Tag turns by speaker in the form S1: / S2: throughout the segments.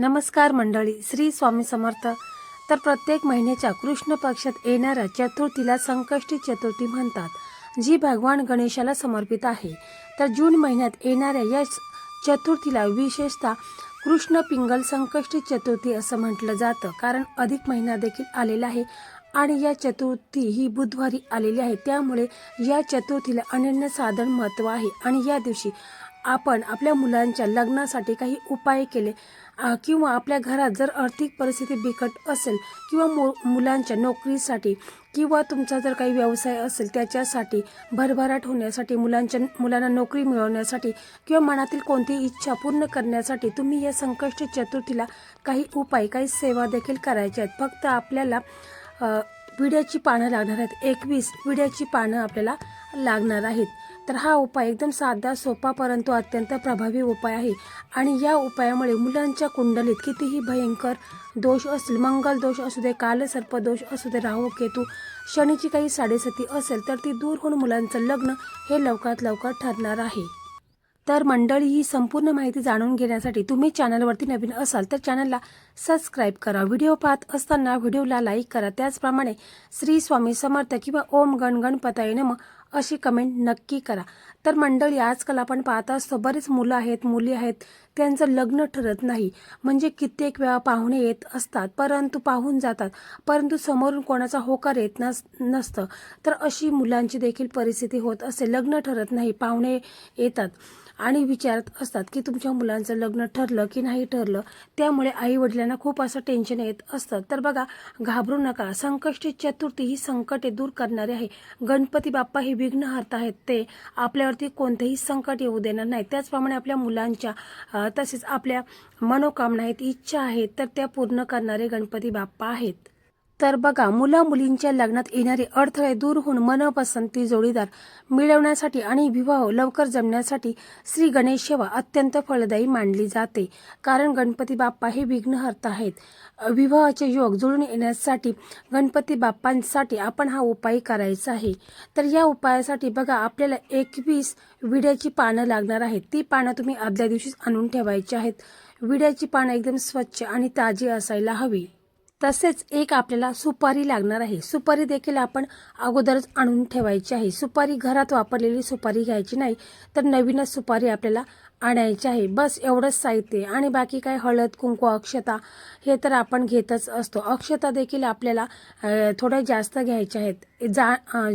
S1: नमस्कार मंडळी, श्री स्वामी समर्थ. तर प्रत्येक महिन्याच्या कृष्ण पक्षात येणाऱ्या चतुर्थीला संकष्टी चतुर्थी म्हणतात, जी भगवान गणेशाला समर्पित आहे. तर जून महिन्यात येणाऱ्या या चतुर्थीला विशेषतः कृष्ण पिंगल संकष्टी चतुर्थी असं म्हटलं जातं, कारण अधिक महिना देखील आलेला आहे आणि या चतुर्थी ही बुधवारी आलेली आहे. त्यामुळे या चतुर्थीला अनन्यसाधारण महत्त्व आहे आणि या दिवशी आपण आपल्या मुलांच्या लग्नासाठी काही उपाय केले किंवा आपल्या घरात जर आर्थिक परिस्थिती बिकट असेल किंवा मुलांच्या नोकरीसाठी किंवा तुमचा जर काही व्यवसाय असेल त्याच्यासाठी भरभराट होण्यासाठी, मुलांना नोकरी मिळवण्यासाठी किंवा मनातील कोणतीही इच्छा पूर्ण करण्यासाठी तुम्ही या संकष्टी चतुर्थीला काही उपाय, काही सेवा देखील करायच्या आहेत. फक्त आपल्याला विड्याची पानं लागणार आहेत. 21 विड्याची पानं आपल्याला लागणार आहेत. तर हा उपाय एकदम साधा, सोपा परंतु अत्यंत प्रभावी उपाय आहे आणि या उपायामुळे मुलांच्या कुंडलीत कितीही भयंकर दोष असतील, मंगल दोष असू दे, कालसर्प दोष असू दे, राहू केतू, शनीची काही साडेसती असेल तर ती दूर होऊन मुलांचं लग्न हे लवकरात लवकर ठरणार आहे. तर मंडळी, ही संपूर्ण माहिती जाणून घेण्यासाठी तुम्ही चॅनलवरती नवीन असाल तर चॅनलला सबस्क्राईब करा. व्हिडिओ पाहत असताना व्हिडिओला लाईक करा. त्याचप्रमाणे श्री स्वामी समर्थ किंवा ओम गण गणपताय नमः अशी कमेंट नक्की करा. तर मंडळी, आजकाल आपण पाहत असतो बरेच मुलं आहेत, मुली आहेत, त्यांचं लग्न ठरत नाही. म्हणजे कित्येक वेळा पाहुणे येत असतात, परंतु पाहून जातात, परंतु समोरून कोणाचा होकार येत नसतं. तर अशी मुलांची देखील परिस्थिती होत असते. लग्न ठरत नाही, पाहुणे येतात आणि विचारत असतात की तुमच्या मुलांचं लग्न ठरलं की नाही ठरलं. त्यामुळे आई वडिलांना खूप असं टेन्शन येत असतं. तर बघा, घाबरू नका. संकष्टी चतुर्थी ही संकटे दूर करणारी आहे. गणपती बाप्पा हे विघ्नहर्ता आहेत. ते आपल्यावरती कोणतेही संकट येऊ देणार नाही. त्याचप्रमाणे आपल्या मुलांच्या तसेच आपल्या मनोकामना आहेत, इच्छा आहेत, तर त्या पूर्ण करणारे गणपती बाप्पा आहेत. तर बघा, मुला मुलींच्या लग्नात येणारे अडथळे दूर होऊन मनपसंती जोडीदार मिळवण्यासाठी आणि विवाह लवकर जमण्यासाठी श्री गणेश सेवा अत्यंत फलदायी मानली जाते. कारण गणपती बाप्पा हे विघ्नहर्ता आहेत. विवाहाचे योग जुळून येण्यासाठी गणपती बाप्पांसाठी आपण हा उपाय करायचा आहे. तर या उपायासाठी बघा, आपल्याला 21 विड्याची पानं लागणार आहेत. ती पानं तुम्ही आदल्या दिवशीच आणून ठेवायची आहेत. विड्याची पानं एकदम स्वच्छ आणि ताजी असायला हवी. तसेच एक आपल्याला सुपारी लागणार आहे. सुपारी देखील आपण अगोदरच आणून ठेवायची आहे. सुपारी घरात वापरलेली सुपारी घ्यायची नाही, तर नवीनच सुपारी आपल्याला आणायची आहे. बस एवढंच साहित्य. आणि बाकी काय, हळद, कुंकू, अक्षता हे तर आपण घेतच असतो. अक्षता देखील आपल्याला थोड्या जास्त घ्यायच्या आहेत.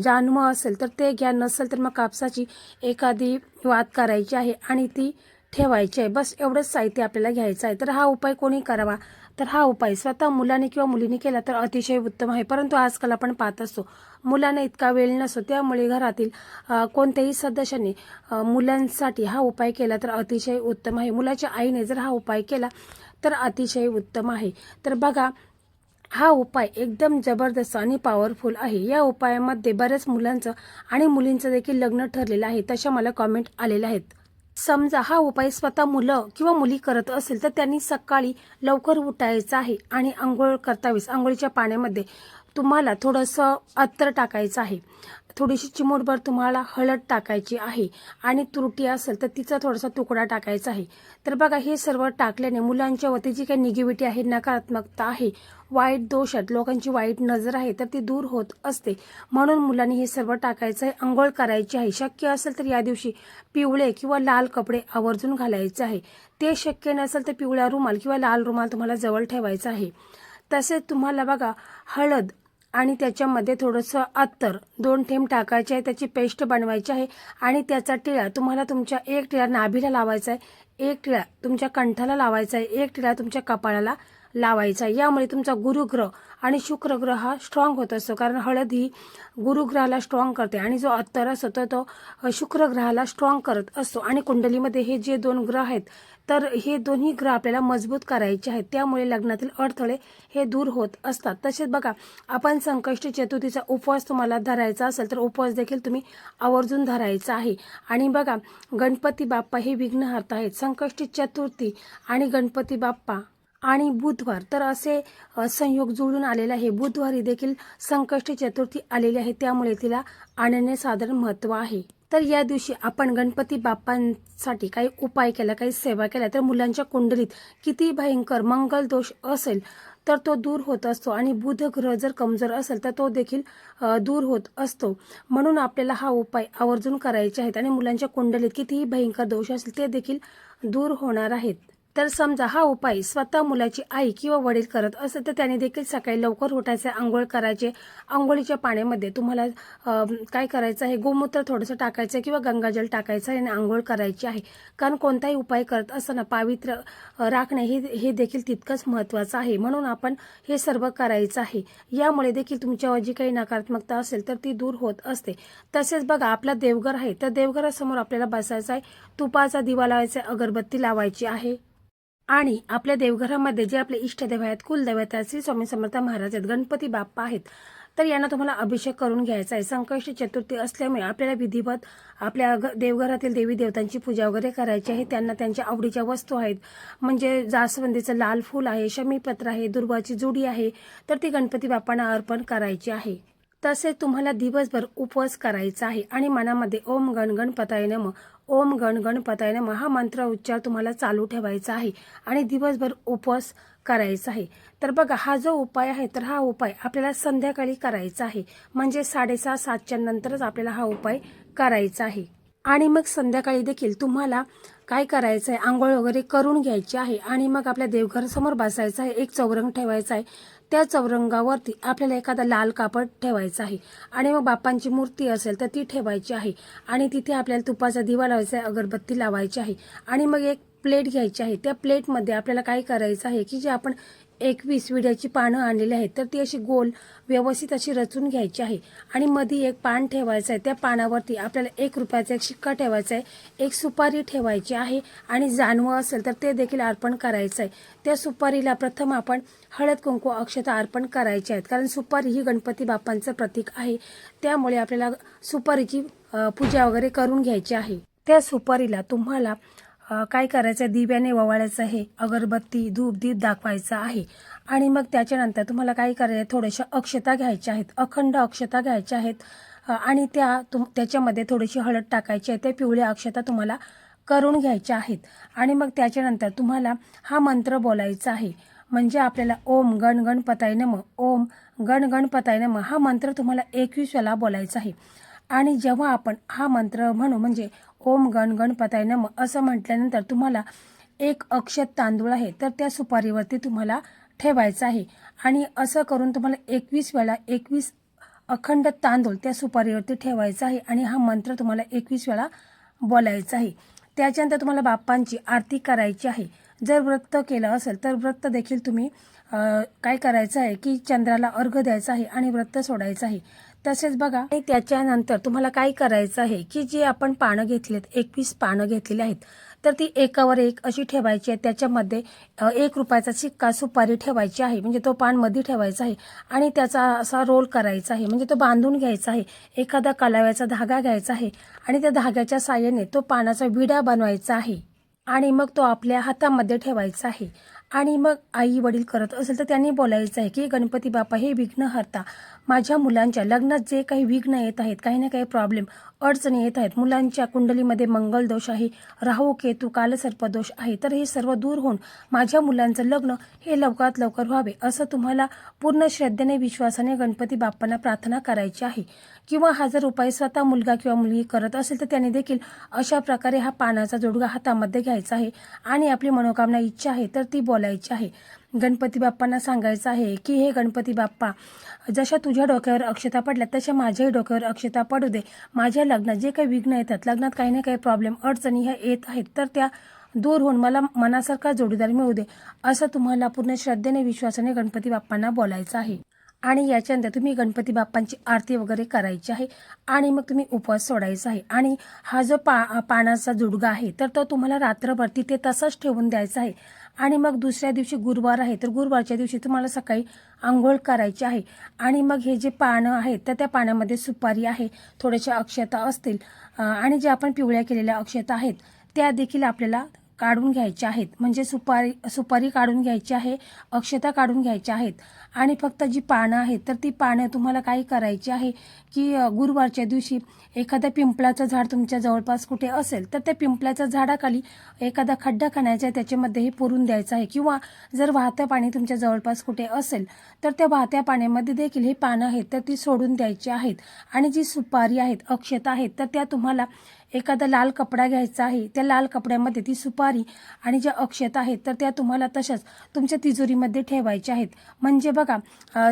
S1: जानव असेल तर ते घ्या, नसेल तर मग कापसाची एखादी वात करायची आहे आणि ती ठेवायची आहे. बस एवढंच साहित्य आपल्याला घ्यायचं आहे. तर हा उपाय कोणी करावा? तर हा उपाय स्वतः मुलाने किंवा मुलीने केला तर अतिशय उत्तम आहे. परंतु आजकाल आपण पाहत असतो मुलांना इतका वेळ नसतो, त्यामुळे घरातील कोणत्याही सदस्याने मुलांसाठी हा उपाय केला तर अतिशय उत्तम आहे. मुलाच्या आईने जर हा उपाय केला तर अतिशय उत्तम आहे. तर बघा, हा उपाय एकदम जबरदस्त आणि पॉवरफुल आहे. या उपायामध्ये बऱ्याच मुलांचं आणि मुलींचं देखील लग्न ठरलेलं आहे. तशा मला कॉमेंट आलेल्या आहेत. समजा हा उपाय स्वतः मुलं किंवा मुली करत असेल तर त्यांनी सकाळी लवकर उठायचं आहे आणि आंघोळ करतावेळेस आंघोळीच्या पाण्यामध्ये तुम्हाला थोडंसं अत्तर टाकायचं आहे. थोडीशी चिमूटभर तुम्हाला हळद टाकायची आहे आणि तुरटी असेल तर तिचा थोडासा तुकडा टाकायचा आहे. तर बघा, हे सर्व टाकल्याने मुलांच्या वरती जी काही निगेटिव्हिटी आहे, नकारात्मकता आहे, वाईट दोष आहेत, लोकांची वाईट नजर आहे, तर ती दूर होत असते. म्हणून मुलांनी हे सर्व टाकायचं आहे. आंघोळ करायची आहे. शक्य असेल तर या दिवशी पिवळे किंवा लाल कपडे आवर्जून घालायचे आहे. ते शक्य नसेल तर पिवळा रुमाल किंवा लाल रुमाल तुम्हाला जवळ ठेवायचा आहे. तसेच तुम्हाला बघा, हळद आणि त्याच्यामध्ये थोडंसं अत्तर 2 थेंब टाकायचे आहे. त्याची पेस्ट बनवायची आहे आणि त्याचा टिळा तुम्हाला तुमच्या एक टिळा नाभीला लावायचा आहे, एक टिळा तुमच्या कंठाला लावायचा आहे, एक टिळा तुमच्या कपाळाला लावायचा आहे. यामुळे तुमचा गुरुग्रह आणि शुक्रग्रह हा स्ट्रॉंग होत असतो. कारण हळद ही गुरुग्रहाला स्ट्रॉंग करते आणि जो अत्तर असतो तो शुक्रग्रहाला स्ट्रॉंग करत असतो. आणि कुंडलीमध्ये हे जे 2 ग्रह आहेत, तर हे दोन्ही ग्रह आपल्याला मजबूत करायचे आहेत. त्यामुळे लग्नातील अडथळे हे दूर होत असतात. तसेच बघा, आपण संकष्टी चतुर्थीचा उपवास तुम्हाला धरायचा असेल तर उपवास देखील तुम्ही आवर्जून धरायचा आहे. आणि बघा, गणपती बाप्पा हे विघ्नहर्ता आहेत. संकष्टी चतुर्थी आणि गणपती बाप्पा आणि बुधवार तर असे संयोग जुळून आलेले आहे. बुधवारी देखील संकष्टी चतुर्थी आलेली आहे, त्यामुळे तिला अनन्यसाधारण महत्त्व आहे. तर या दिवशी आपण गणपती बाप्पांसाठी काही उपाय केला, काही सेवा केल्या तर मुलांच्या कुंडलीत किती भयंकर मंगल दोष असेल तर तो दूर होत असतो आणि बुध ग्रह जर कमजोर असेल तर तो देखील दूर होत असतो. म्हणून आपल्याला हा उपाय आवर्जून करायचे आहेत आणि मुलांच्या कुंडलीत कितीही भयंकर दोष असेल ते देखील दूर होणार आहेत. तर समजा हा उपाय स्वतः मुलाची आई किंवा वडील करत असेल तर त्याने देखील सकाळी लवकर उठायचे, आंघोळ करायचे. आंघोळीच्या पाण्यामध्ये तुम्हाला काय करायचं आहे, गोमूत्र थोडंसं टाकायचं किंवा गंगाजल टाकायचं आणि आंघोळ करायची आहे. कारण कोणताही उपाय करत असताना पावित्र्य राखणे हे देखील तितकंच महत्त्वाचं आहे. म्हणून आपण हे सर्व करायचं आहे. यामुळे देखील तुमच्यावर जी काही नकारात्मकता असेल तर ती दूर होत असते. तसेच बघा, आपला देवघर आहे तर देवघरासमोर आपल्याला बसायचं आहे, तुपाचा दिवा लावायचा, अगरबत्ती लावायची आहे. आणि आपल्या देवघरामध्ये जे आपले इष्टदेव आहेत, कुलदैवत आहेत, श्री स्वामी समर्थ महाराज आहेत, गणपती बाप्पा आहेत, तर यांना तुम्हाला अभिषेक करून घ्यायचा आहे. संकष्टी चतुर्थी असल्यामुळे आपल्याला विधिवत आपल्या देवघरातील देवी देवतांची पूजा वगैरे करायची आहे. त्यांना त्यांच्या आवडीच्या वस्तू आहेत, म्हणजे जास्वंदीचं लाल फूल आहे, शमीपत्र आहे, दुर्वाची जुडी आहे, तर ती गणपती बाप्पांना अर्पण करायची आहे. तसेच तुम्हाला दिवसभर उपवास करायचा आहे आणि मनामध्ये ओम गण गणपताय नमः, ओम गण गणपताय नमः हा मंत्र उच्चार तुम्हाला चालू ठेवायचा आहे आणि दिवसभर उपवास करायचा आहे. तर बघा, हा जो उपाय आहे तर हा उपाय आपल्याला संध्याकाळी करायचा आहे, म्हणजे 6:30-7च्या नंतरच आपल्याला हा उपाय करायचा आहे. आणि मग संध्याकाळी देखील तुम्हाला काय करायचं आहे, आंघोळ वगैरे करून घ्यायची आहे आणि मग आपल्या देवघरासमोर बसायचं आहे. एक चौरंग ठेवायचा आहे, त्या चौरंगावरती आपल्याला एखादा लाल कापड ठेवायचं आहे आणि मग बाप्पांची मूर्ती असेल तर ती ठेवायची आहे आणि तिथे आपल्याला तुपाचा दिवा लावायचा आहे, अगरबत्ती लावायची आहे आणि मग एक प्लेट घ्यायची आहे. त्या प्लेटमध्ये आपल्याला काय करायचं आहे की जे आपण 21 विड्याची पानं आणलेली आहेत तर ती अशी गोल व्यवस्थित अशी रचून घ्यायची आहे आणि मध्ये एक पान ठेवायचं आहे. त्या पानावरती आपल्याला 1 रुपयाचा एक शिक्का ठेवायचा आहे, एक सुपारी ठेवायची आहे आणि जानवं असेल तर ते देखील अर्पण करायचं आहे. त्या सुपारीला प्रथम आपण हळद कुंकू अक्षता अर्पण करायचे आहेत, कारण सुपारी ही गणपती बाप्पांचं प्रतीक आहे. त्यामुळे आपल्याला सुपारीची पूजा वगैरे करून घ्यायची आहे. त्या सुपारीला तुम्हाला काय करायचं आहे, दिव्याने ओवाळायचं आहे, अगरबत्ती धूप दीप दाखवायचा आहे आणि मग त्याच्यानंतर तुम्हाला काय करायचं, थोड्याशा अक्षता घ्यायच्या आहेत, अखंड अक्षता घ्यायच्या आहेत आणि त्याच्यामध्ये थोडीशी हळद टाकायची आहे. त्या पिवळ्या अक्षता तुम्हाला करून घ्यायच्या आहेत आणि मग त्याच्यानंतर तुम्हाला हा मंत्र बोलायचा आहे, म्हणजे आपल्याला ओम गण गणपताय नमः, ओम गण गणपताय नमः हा मंत्र तुम्हाला 21 वेळा बोलायचा आहे. आणि जेव्हा आपण हा मंत्र म्हणू, म्हणजे ओम गण गणपताय नमः असं म्हटल्यानंतर तुम्हाला एक अक्षत तांदूळ आहे तर त्या सुपारीवरती तुम्हाला ठेवायचं आहे आणि असं करून तुम्हाला 21 वेळा 21 अखंड तांदूळ त्या सुपारीवरती ठेवायचा आहे आणि हा मंत्र तुम्हाला 21 वेळा बोलायचा आहे. त्याच्यानंतर तुम्हाला बाप्पांची आरती करायची आहे. जर व्रत केलं असेल तर व्रत देखील तुम्ही काय करायचं आहे की चंद्राला अर्घ्य द्यायचा आहे आणि व्रत सोडायचं आहे. तसेच बघा, आणि त्याच्यानंतर तुम्हाला काय करायचं आहे की जे आपण पानं घेतलेत, 21 पानं घेतलेली आहेत तर ती एकावर एक अशी ठेवायची आहे. त्याच्यामध्ये 1 रुपयाचा सिक्का सुपारी ठेवायची आहे, म्हणजे तो पान मध्ये ठेवायचा आहे आणि त्याचा असा रोल करायचा आहे, म्हणजे तो बांधून घ्यायचा आहे. एखादा कलाव्याचा धागा घ्यायचा आहे आणि त्या धाग्याच्या साहाय्याने तो पानाचा विडा बनवायचा आहे आणि मग तो आपल्या हातामध्ये ठेवायचा आहे. आणि मग आई वडील करत असेल तर त्यांनी बोलायचं आहे की गणपती बाप्पा हे विघ्नहर्ता, माझ्या मुलांच्या लग्नात जे काही विघ्न येत आहेत, काही ना काही प्रॉब्लेम अडचणी येत आहेत, मुलांच्या कुंडलीमध्ये मंगल दोष आहे, राहू केतू कालसर्प दोष आहे, तर हे सर्व दूर होऊन माझ्या मुलांचं लग्न हे लवकरात लवकर व्हावे असं तुम्हाला पूर्ण श्रद्धेने विश्वासाने गणपती बाप्पांना प्रार्थना करायची आहे. किंवा हा जर उपाय स्वतः मुलगा किंवा मुलगी करत असेल तर त्याने देखील अशा प्रकारे हा पानाचा जोडगा हातामध्ये घ्यायचा आहे आणि आपली मनोकामना इच्छा आहे तर ती बोलायची आहे. गणपती बाप्पांना सांगायचं आहे की हे गणपती बाप्पा, जशा तुझ्या डोक्यावर अक्षता पडल्या तशा माझ्याही डोक्यावर अक्षता पडू दे. माझ्या लग्नात जे काही विघ्न येतात, लग्नात काही ना काही प्रॉब्लेम अडचणी ह्या येत आहेत तर त्या दूर होऊन मला मनासारखा जोडीदार मिळू दे असं तुम्हाला पूर्ण श्रद्धेने विश्वासाने गणपती बाप्पांना बोलायचं आहे. आणि याच्यानंतर तुम्ही गणपती बाप्पांची आरती वगैरे करायची आहे आणि मग तुम्ही उपवास सोडायचा आहे. आणि हा जो पानाचा जुडगा आहे तर तो तुम्हाला रात्रभर तिथे तसाच ठेवून द्यायचा आहे आणि मग दुसऱ्या दिवशी गुरुवार आहे तर गुरुवारच्या दिवशी तुम्हाला सकाळी आंघोळ करायची आहे आणि मग हे जे पानं आहेत तर त्या पाण्यामध्ये सुपारी आहे, थोड्याशा अक्षता असतील आणि जे आपण पिवळ्या केलेल्या अक्षता आहेत त्या देखील आपल्याला काढून घ्यायच्या आहेत, म्हणजे सुपारी काढून घ्यायची आहे, अक्षता काढून घ्यायच्या आहेत आणि फक्त जी पानं आहेत तर ती पानं तुम्हाला काय करायची आहे की गुरुवारच्या दिवशी एखाद्या पिंपळाचं झाड तुमच्या जवळपास कुठे असेल तर त्या पिंपळाच्या झाडाखाली एखादा खड्डा खणायचा आहे, त्याच्यामध्ये हे पुरून द्यायचं आहे. किंवा जर वाहतं पाणी तुमच्या जवळपास कुठे असेल तर त्या वाहत्या पाण्यामध्ये देखील हे पानं आहेत तर ती सोडून द्यायची आहेत. आणि जी सुपारी आहेत, अक्षता आहेत, तर त्या तुम्हाला एखादा लाल कपडा घ्यायचा आहे, त्या लाल कपड्यामध्ये ती सुपारी आणि ज्या अक्षता आहेत तर त्या तुम्हाला तशाच तुमच्या तिजोरीमध्ये ठेवायच्या आहेत. म्हणजे बघा,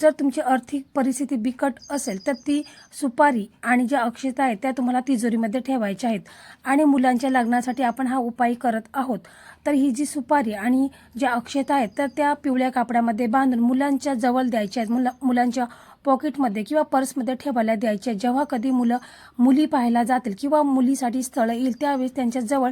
S1: जर तुमची आर्थिक परिस्थिती बिकट असेल तर ती सुपारी आणि ज्या अक्षता आहेत त्या तुम्हाला तिजोरीमध्ये ठेवायच्या आहेत. आणि मुलांच्या लग्नासाठी आपण हा उपाय करत आहोत, तर ही जी सुपारी आणि ज्या अक्षता आहेत तर त्या पिवळ्या कापडामध्ये बांधून मुलांच्या जवळ द्यायच्या आहेत, मुलांच्या पॉकेटमध्ये किंवा पर्समध्ये ठेवायला द्यायचे. जेव्हा कधी मुली पाहायला जातील किंवा मुलीसाठी स्थळ येईल त्यावेळेस त्यांच्याजवळ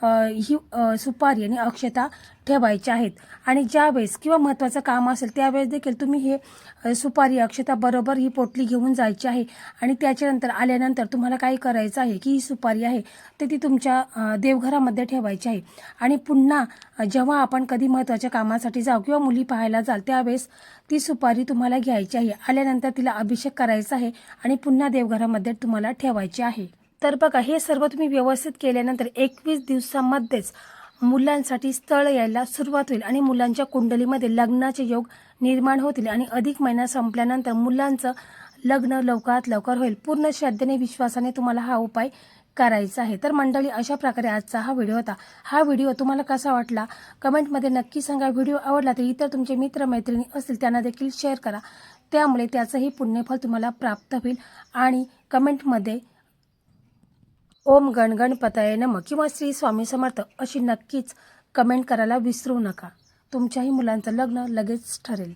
S1: ही सुपारी आणि अक्षता ठेवायच्या आहेत. आणि ज्यावेळेस किंवा महत्त्वाचं काम असेल त्यावेळेस देखील तुम्ही हे सुपारी अक्षता बरोबर ही पोटली घेऊन जायची आहे. आणि त्याच्यानंतर आल्यानंतर तुम्हाला काय करायचं आहे की ही सुपारी आहे तर ती तुमच्या देवघरामध्ये ठेवायची आहे. आणि पुन्हा जेव्हा आपण कधी महत्त्वाच्या कामासाठी जाऊ किंवा मुली पाहायला जाल त्यावेळेस ती सुपारी तुम्हाला घ्यायची आहे. आल्यानंतर तिला अभिषेक करायचा आहे आणि पुन्हा देवघरामध्ये तुम्हाला ठेवायची आहे. तर बघा, हे सर्व तुम्ही व्यवस्थित केल्यानंतर 21 दिवसामध्येच मुलांसाठी स्थळ यायला सुरुवात होईल आणि मुलांच्या कुंडलीमध्ये लग्नाचे योग निर्माण होतील आणि अधिक महिना संपल्यानंतर मुलांचं लग्न लवकरात लवकर होईल. पूर्ण श्रद्धेने विश्वासाने तुम्हाला हा उपाय करायचा आहे. तर मंडळी, अशा प्रकारे आजचा हा व्हिडिओ होता. हा व्हिडिओ तुम्हाला कसा वाटला कमेंटमध्ये नक्की सांगा. व्हिडिओ आवडला तर इतर तुमचे मित्रमैत्रिणी असतील त्यांना देखील शेअर करा, त्यामुळे त्याचंही पुण्यफल तुम्हाला प्राप्त होईल. आणि कमेंटमध्ये ओम गणगणपतये नमः किंवा श्री स्वामी समर्थ अशी नक्कीच कमेंट करायला विसरू नका. तुमच्याही मुलांचं लग्न लगेच ठरेल.